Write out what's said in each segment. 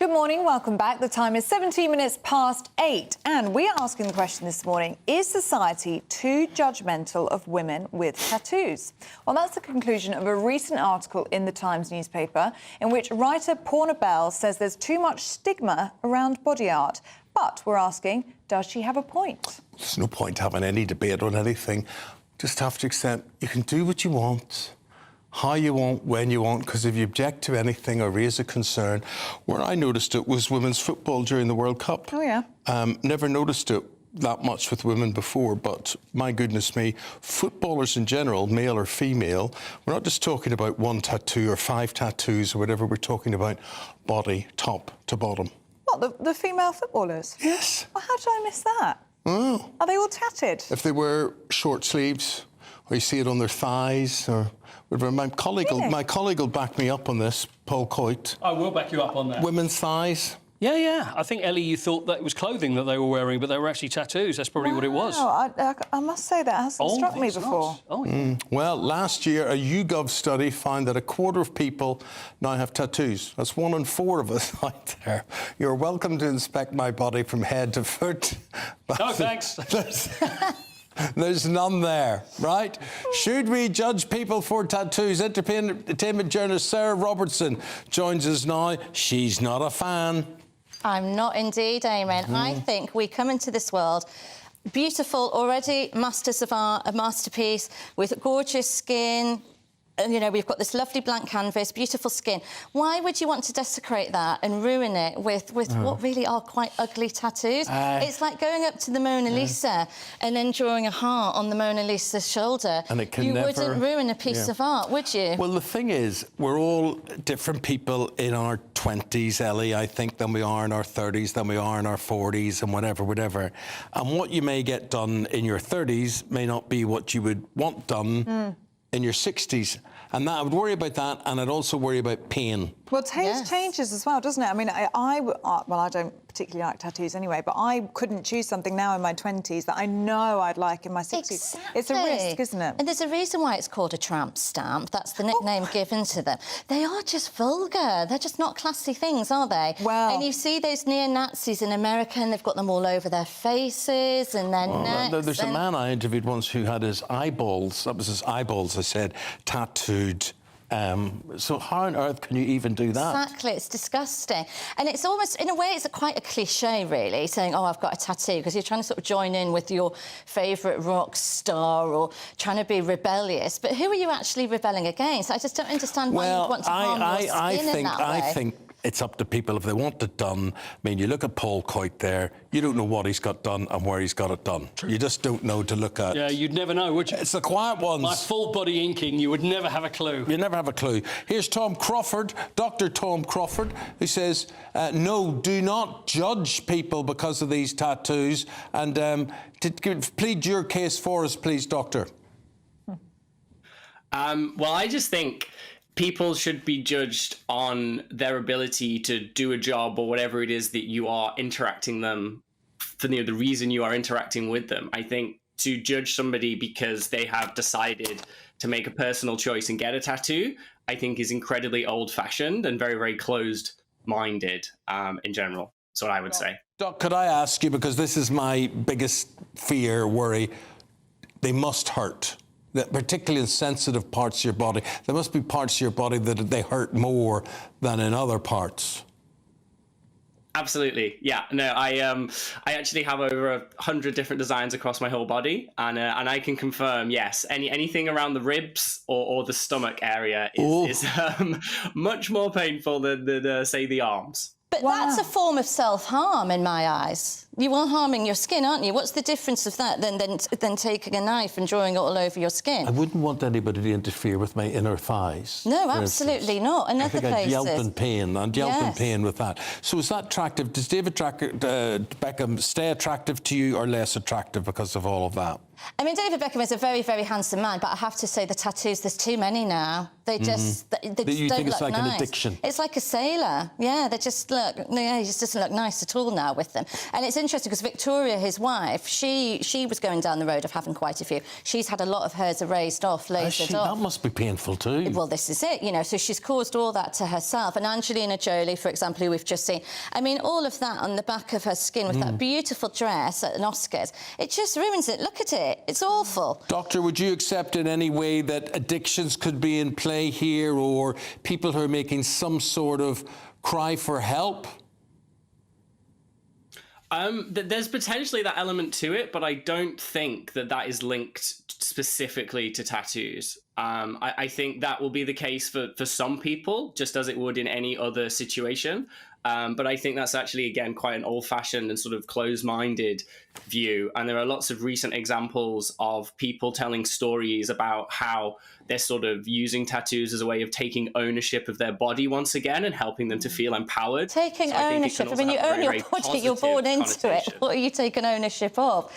Good morning, welcome back. The time is 17 minutes past 8 and we are asking the question this morning, is society too judgmental of women with tattoos? Well, that's the conclusion of a recent article in the Times newspaper in which writer Porna Bell says there's too much stigma around body art. But we're asking, does she have a point? There's no point having any debate on anything. Just have to accept you can do what you want, how you want, when you want, because if you object to anything or raise a concern, where I noticed it was women's football during the World Cup. Oh, yeah. Never noticed it that much with women before, but my goodness me, footballers in general, male or female, we're not just talking about one tattoo or 5 tattoos or whatever, we're talking about body, top to bottom. What, the female footballers? Yes. Well, how did I miss that? Oh. Are they all tatted? If they wear short sleeves, or you see it on their thighs, or whatever. My colleague will back me up on this, Paul Coit. I will back you up on that. Women's thighs. Yeah. I think, Ellie, you thought that it was clothing that they were wearing, but they were actually tattoos. That's probably what it was. I must say that hasn't struck me before. Not. Oh, yeah. Well, last year, a YouGov study found that a quarter of people now have tattoos. That's 1 in 4 of us out there. You're welcome to inspect my body from head to foot. No, thanks. There's none there, right? Should we judge people for tattoos? Entertainment journalist Sarah Robertson joins us now. She's not a fan. I'm not indeed, Eamonn. I think we come into this world beautiful, already masters of art, a masterpiece with gorgeous skin. And, you know, we've got this lovely blank canvas, beautiful skin. Why would you want to desecrate that and ruin it with what really are quite ugly tattoos? It's like going up to the Mona Lisa and then drawing a heart on the Mona Lisa's shoulder. And it can you never... wouldn't ruin a piece of art, would you? Well, the thing is, we're all different people in our 20s, Ellie, I think, than we are in our 30s, than we are in our 40s and whatever. And what you may get done in your 30s may not be what you would want done in your 60s. And that, I would worry about that, and I'd also worry about pain. Well, taste changes as well, doesn't it? I mean, I don't particularly like tattoos anyway, but I couldn't choose something now in my 20s that I know I'd like in my 60s. Exactly. It's a risk, isn't it? And there's a reason why it's called a tramp stamp. That's the nickname given to them. They are just vulgar. They're just not classy things, are they? Well... And you see those neo-Nazis in America, and they've got them all over their faces and their necks. There's a man I interviewed once who had his eyeballs, that was his eyeballs, I said, tattooed. So how on earth can you even do that? Exactly, it's disgusting. And it's almost, in a way, it's quite a cliche, really, saying, oh, I've got a tattoo, because you're trying to sort of join in with your favourite rock star or trying to be rebellious. But who are you actually rebelling against? I just don't understand why you want to harm your skin in that way. I think it's up to people if they want it done. I mean, you look at Paul Coit there, you don't know what he's got done and where he's got it done. True. You just don't know to look at. Yeah, you'd never know, would you? It's the quiet ones. My full body inking, you would never have a clue. You never have a clue. Here's Tom Crawford, Dr. Tom Crawford, who says, no, do not judge people because of these tattoos. And plead your case for us, please, Doctor. Well, I just think people should be judged on their ability to do a job or whatever it is that you are interacting them for, the reason you are interacting with them. I think to judge somebody because they have decided to make a personal choice and get a tattoo, I think is incredibly old-fashioned and very, very closed-minded in general. That's what I would say. Doc, could I ask you, because this is my biggest fear, worry, they must hurt. That particularly in sensitive parts of your body, there must be parts of your body that they hurt more than in other parts. Absolutely, yeah. No, I actually have over 100 different designs across my whole body, and I can confirm, yes, anything around the ribs or the stomach area is much more painful than say the arms. But that's a form of self-harm in my eyes. You are harming your skin, aren't you? What's the difference of that than taking a knife and drawing it all over your skin? I wouldn't want anybody to interfere with my inner thighs. No, absolutely not. And other places. I'd yelp in pain. I'd yelp in pain with that. So is that attractive? Does David Beckham stay attractive to you or less attractive because of all of that? I mean, David Beckham is a very, very handsome man, but I have to say the tattoos, there's too many now. They just, they just You don't think it's look like nice. an addiction? It's like a sailor. Yeah, they just look, he just doesn't look nice at all now with them. And it's interesting because Victoria, his wife, she was going down the road of having quite a few. She's had a lot of hers erased off, lasered off. That must be painful too. Well, this is it, you know, so she's caused all that to herself. And Angelina Jolie, for example, who we've just seen, I mean, all of that on the back of her skin with that beautiful dress at an Oscars, it just ruins it. Look at it. It's awful. Doctor, would you accept in any way that addictions could be in play here, or people who are making some sort of cry for help? There's potentially that element to it, but I don't think that is linked specifically to tattoos. I think that will be the case for some people, just as it would in any other situation. But I think that's actually, again, quite an old-fashioned and sort of closed-minded view. And there are lots of recent examples of people telling stories about how they're sort of using tattoos as a way of taking ownership of their body once again and helping them to feel empowered. Taking ownership. I mean, you own your body, you're born into it. What are you taking ownership of?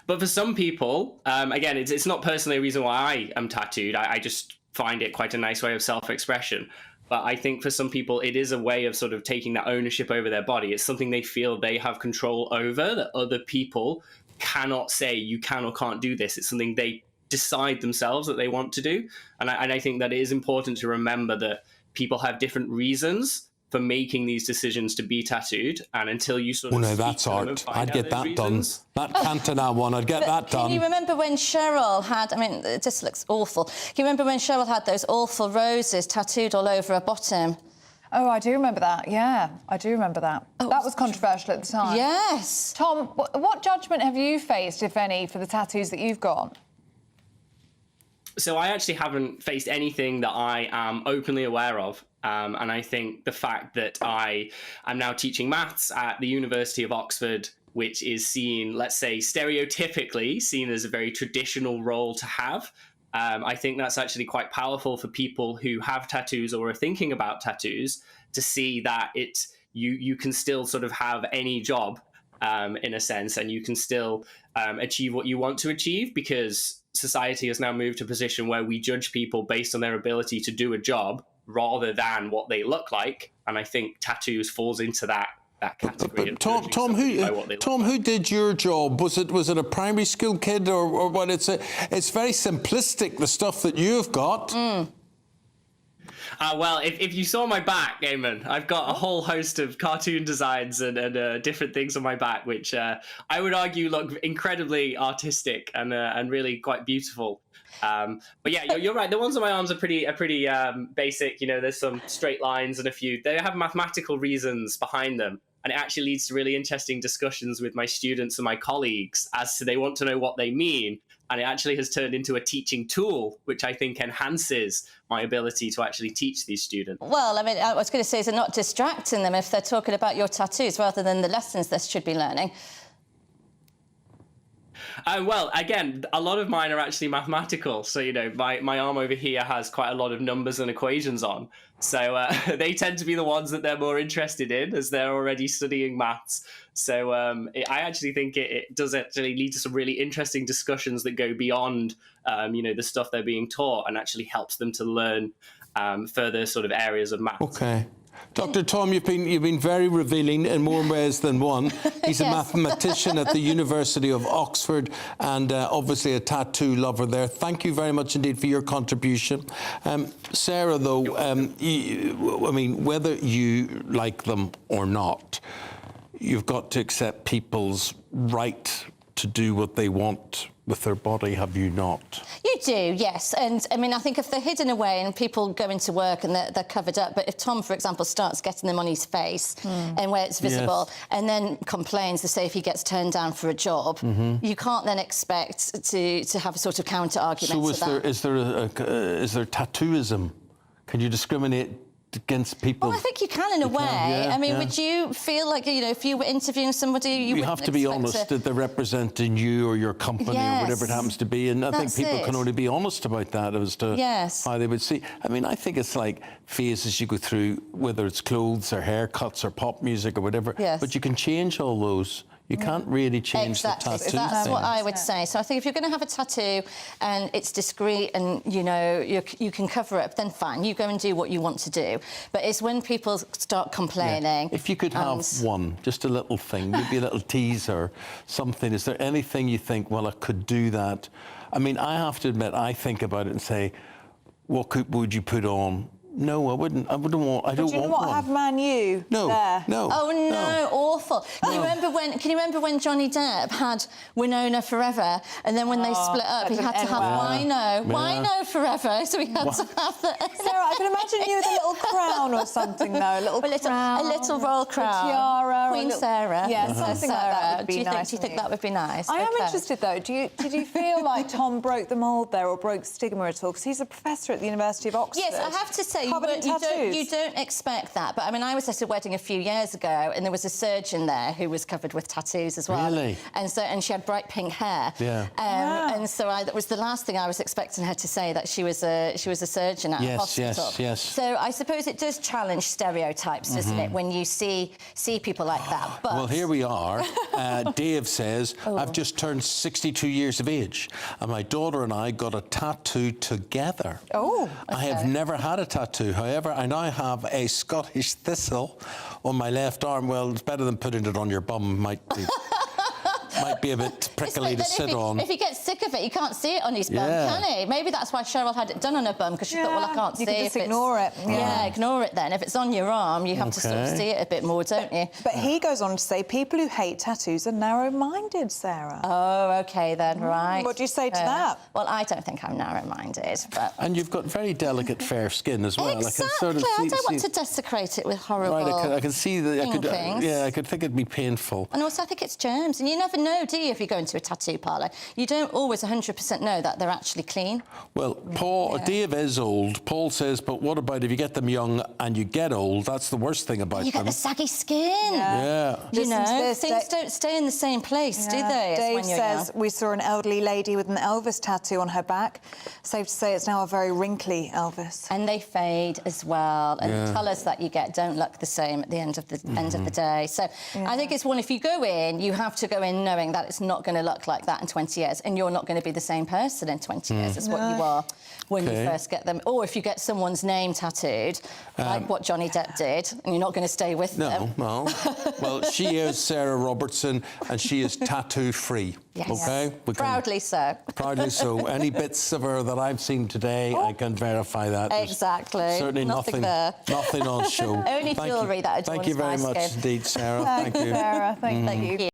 But for some people, again, it's not personally a reason why I am tattooed. I just find it quite a nice way of self-expression. But I think for some people, it is a way of sort of taking that ownership over their body. It's something they feel they have control over, that other people cannot say you can or can't do this. It's something they decide themselves that they want to do. And I think that it is important to remember that people have different reasons for making these decisions to be tattooed, and until you sort of no, that's art. I'd get that done. That Cantona one, I'd get that done. Can you remember when Cheryl had, I mean, it just looks awful. Can you remember when Cheryl had those awful roses tattooed all over her bottom? Oh, I do remember that, yeah. I do remember that. Oh, that was controversial at the time. Yes. Tom, what judgment have you faced, if any, for the tattoos that you've got? So I actually haven't faced anything that I am openly aware of. And I think the fact that I am now teaching maths at the University of Oxford, which is seen, let's say, stereotypically seen as a very traditional role to have, I think that's actually quite powerful for people who have tattoos or are thinking about tattoos, to see that you can still sort of have any job in a sense, and you can still achieve what you want to achieve, because society has now moved to a position where we judge people based on their ability to do a job rather than what they look like. And I think tattoos falls into that category. But Tom, who did your job? Was it a primary school kid or what? It's very simplistic, the stuff that you've got. Well, if you saw my back, Eamonn, I've got a whole host of cartoon designs and different things on my back, which I would argue look incredibly artistic and really quite beautiful. But yeah, you're right. The ones on my arms are pretty basic. You know, there's some straight lines and a few. They have mathematical reasons behind them, and it actually leads to really interesting discussions with my students and my colleagues as to they want to know what they mean. And it actually has turned into a teaching tool, which I think enhances my ability to actually teach these students. Well, I mean, I was going to say, is it not distracting them if they're talking about your tattoos rather than the lessons they should be learning? Well, again, a lot of mine are actually mathematical. So, you know, my arm over here has quite a lot of numbers and equations on. So they tend to be the ones that they're more interested in, as they're already studying maths. So I actually think it does actually lead to some really interesting discussions that go beyond, you know, the stuff they're being taught, and actually helps them to learn further sort of areas of maths. Okay. Dr. Tom, you've been very revealing in more ways than one. He's a mathematician at the University of Oxford, and obviously a tattoo lover there. Thank you very much indeed for your contribution. Sarah, though, I mean, whether you like them or not, you've got to accept people's right to do what they want with their body, have you not? You do, yes. And, I mean, I think if they're hidden away and people go into work and they're covered up, but if Tom, for example, starts getting them on his face and where it's visible, and then complains, to say if he gets turned down for a job, you can't then expect to have a sort of counter-argument to that. Is there tattooism? Can you discriminate against people? Well, I think you can in a way. I mean, would you feel like, you know, if you were interviewing somebody, you have to be honest that they're representing you or your company or whatever it happens to be, and I think people can only be honest about that as to how they would see. I mean, I think it's like phases you go through, whether it's clothes or haircuts or pop music or whatever, but you can change all those. You can't really change Exactly. the tattoo So that's thing. what I would say. So I think if you're going to have a tattoo and it's discreet and, you know, you can cover it, then fine, you go and do what you want to do. But it's when people start complaining. If you could have one, just a little thing, maybe a little teaser, something. Is there anything you think, well, I could do that? I mean, I have to admit, I think about it and say, what would you put on? No, I wouldn't. I wouldn't want. I don't Do you want not one. have Man U there? No. Oh no, awful! Can you remember when Johnny Depp had Winona Forever, and then when they split up, he had to have Wino Forever, so he had to have the. Sarah, I can imagine you with a little crown or something, though. A little royal crown, tiara, Queen Sarah. Yeah, something like that would be nice. Do you think that would be nice? I am interested, though. Did you feel like Tom broke the mould there, or broke stigma at all? Because he's a professor at the University of Oxford. Yes, I have to say, you don't expect that. But I mean, I was at a wedding a few years ago, and there was a surgeon there who was covered with tattoos as well. Really? And she had bright pink hair. Yeah. And so that was the last thing I was expecting her to say, that she was a surgeon at a hospital. Yes. So I suppose it does challenge stereotypes, doesn't it, when you see people like that. But well, here we are. Dave says, I've just turned 62 years of age, and my daughter and I got a tattoo together. Oh. I have never had a tattoo. However, I now have a Scottish thistle on my left arm. Well, it's better than putting it on your bum. Might be a bit prickly to sit on. If he gets sick of it, he can't see it on his bum, can he? Maybe that's why Cheryl had it done on her bum, because she thought, well, I can't see it. You can just ignore it. Yeah, ignore it then. If it's on your arm, you have to sort of see it a bit more, don't you? But he goes on to say people who hate tattoos are narrow-minded, Sarah. Oh, OK then, right. What do you say to that? Well, I don't think I'm narrow-minded, but... And you've got very delicate, fair skin as well. Exactly. I don't want to desecrate it with horrible... Right, I can see that. I could think it'd be painful. And also, I think it's germs, and you never know, do you, if you go into a tattoo parlour? You don't always 100% know that they're actually clean. Well, Dave is old. Paul says, but what about if you get them young and you get old? That's the worst thing about them. You get the saggy skin. Yeah. You know, things don't stay in the same place, do they? Dave says we saw an elderly lady with an Elvis tattoo on her back. Safe to say it's now a very wrinkly Elvis. And they fade as well. And the colours that you get don't look the same at the end of the day. So I think it's one, if you go in, you have to go in knowing that it's not going to look like that in 20 years, and you're not going to be the same person in 20 years as what you are when you first get them. Or if you get someone's name tattooed, like what Johnny Depp did, and you're not going to stay with them. No. Well, she is Sarah Robertson, and she is tattoo-free. Yes. OK? Proudly so. Proudly so. Any bits of her that I've seen today, I can verify that. Exactly. There's certainly nothing there. Nothing on show. Only jewellery that adorns Thank you very my much skin. indeed, Sarah. Thank you. Sarah. Thank you.